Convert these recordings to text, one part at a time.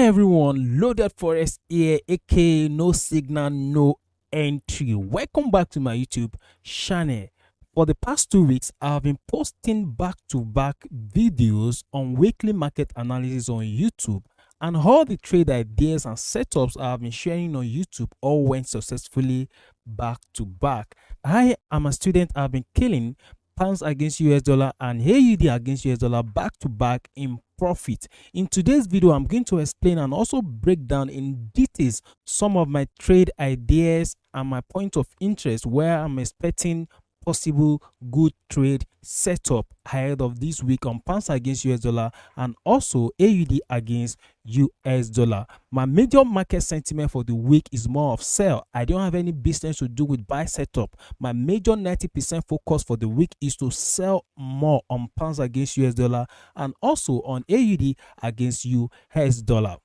Hi everyone, Loaded Forest here, aka No Signal, No Entry. Welcome back to my YouTube channel. For the past 2 weeks, I've been posting back-to-back videos on weekly market analysis on YouTube, and all the trade ideas and setups I've been sharing on YouTube all went successfully back to back. I am a student. I've been killing pounds against US dollar and AUD against US dollar back to back in profit. In today's video, I'm going to explain and also break down in details some of my trade ideas and my point of interest where I'm expecting possible good trade setup ahead of this week on pounds against US dollar and also AUD against US dollar. My major market sentiment for the week is more of sell. I don't have any business to do with buy setup. My major 90% focus for the week is to sell more on pounds against US dollar and also on AUD against US dollar.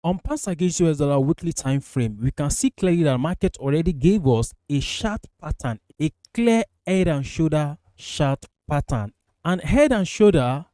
On pounds against US dollar weekly time frame, we can see clearly that market already gave us a chart pattern, a clear head and shoulder chart pattern. And head and shoulder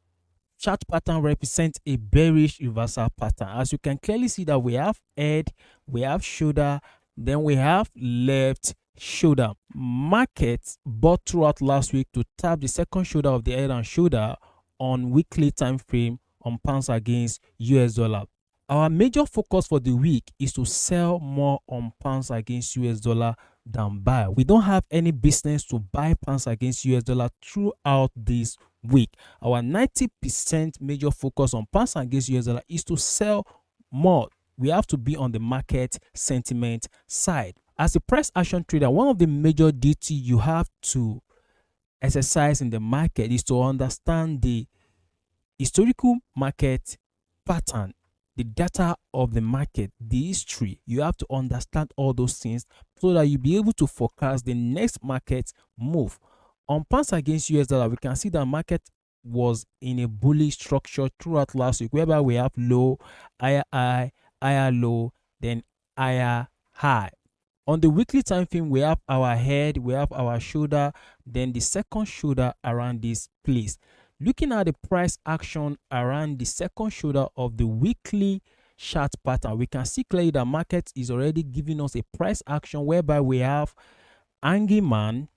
chart pattern represents a bearish reversal pattern. As you can clearly see that we have head, we have shoulder, then we have left shoulder. Markets bought throughout last week to tap the second shoulder of the head and shoulder on weekly time frame on pounds against US dollar. Our major focus for the week is to sell more on pounds against US dollar than buy. We don't have any business to buy pounds against US dollar throughout this week. Our 90% major focus on pounds against US dollar is to sell more. We have to be on the market sentiment side. As a price action trader, one of the major duty you have to exercise in the market is to understand the historical market pattern, the data of the market, the history. You have to understand all those things so that you'll be able to forecast the next market move. On pounds against US dollar, we can see that market was in a bullish structure throughout last week, whereby we have low, higher high, higher low, then higher high. On the weekly time frame, we have our head, we have our shoulder, then the second shoulder around this place. Looking at the price action around the second shoulder of the weekly chart pattern, we can see clearly that market is already giving us a price action whereby we have hanging man,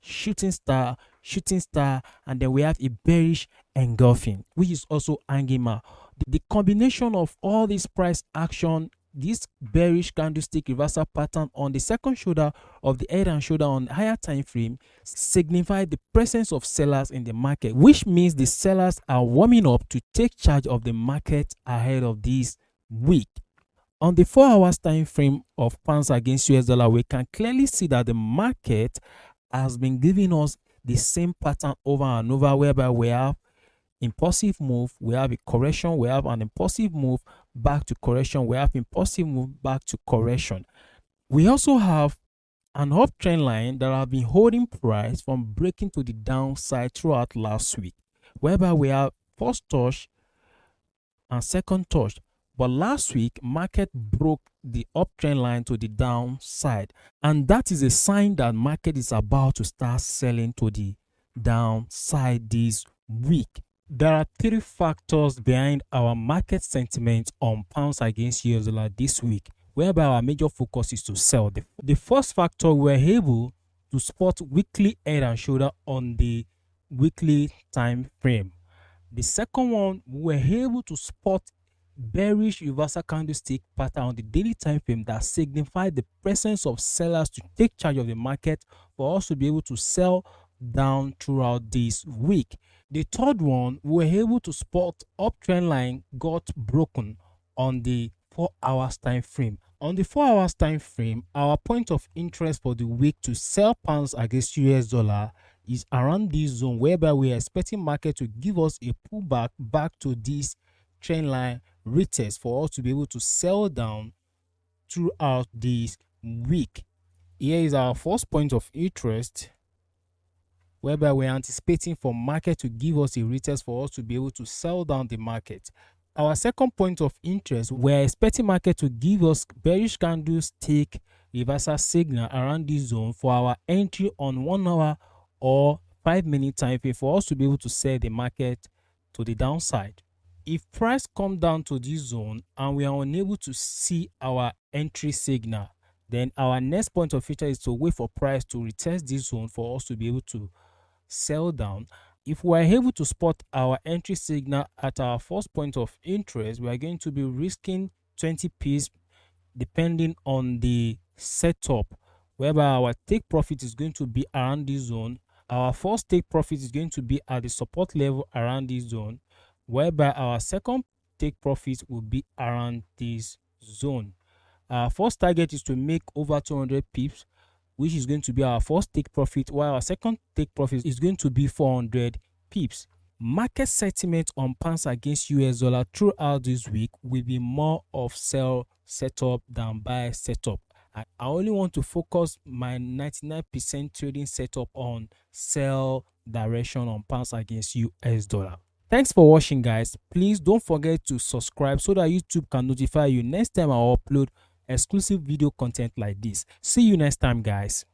shooting star, and then we have a bearish engulfing, which is also hanging man. The combination of all this price action, this bearish candlestick reversal pattern on the second shoulder of the head and shoulder on higher time frame signify the presence of sellers in the market, which means the sellers are warming up to take charge of the market ahead of this week. On the 4 hours time frame of pounds against US dollar, we can clearly see that the market has been giving us the same pattern over and over, whereby we have impulsive move, we have a correction, we have an impulsive move back to correction, we have impulsive move back to correction. We also have an uptrend line that have been holding price from breaking to the downside throughout last week, whereby we have first touch and second touch. But last week, market broke the uptrend line to the downside, and that is a sign that market is about to start selling to the downside this week. There are 3 factors behind our market sentiment on pounds against US dollar this week, whereby our major focus is to sell. The first factor, we were able to spot weekly head and shoulder on the weekly time frame. The second one, we were able to spot bearish reversal candlestick pattern on the daily time frame that signified the presence of sellers to take charge of the market for us to be able to sell down throughout this week. The third one, we were able to spot uptrend line got broken on the 4 hours time frame. On the 4 hours time frame, our point of interest for the week to sell pounds against US dollar is around this zone, whereby we are expecting market to give us a pullback back to this trend line retest for us to be able to sell down throughout this week. Here is our first point of interest, whereby we're anticipating for market to give us a retest for us to be able to sell down the market. Our second point of interest, we're expecting market to give us bearish candlestick reversal signal around this zone for our entry on 1 hour or 5 minute time frame for us to be able to sell the market to the downside. If price come down to this zone and we are unable to see our entry signal, then our next point of future is to wait for price to retest this zone for us to be able to sell down. If we are able to spot our entry signal at our first point of interest, we are going to be risking 20 pips depending on the setup, whereby our take profit is going to be around this zone. Our first take profit is going to be at the support level around this zone, whereby our second take profit will be around this zone. Our first target is to make over 200 pips, which is going to be our first take profit, while our second take profit is going to be 400 pips. Market sentiment on pounds against US dollar throughout this week will be more of sell setup than buy setup. I only want to focus my 99% trading setup on sell direction on pounds against US dollar. Thanks for watching, guys. Please don't forget to subscribe so that YouTube can notify you next time I upload exclusive video content like this. See you next time, guys.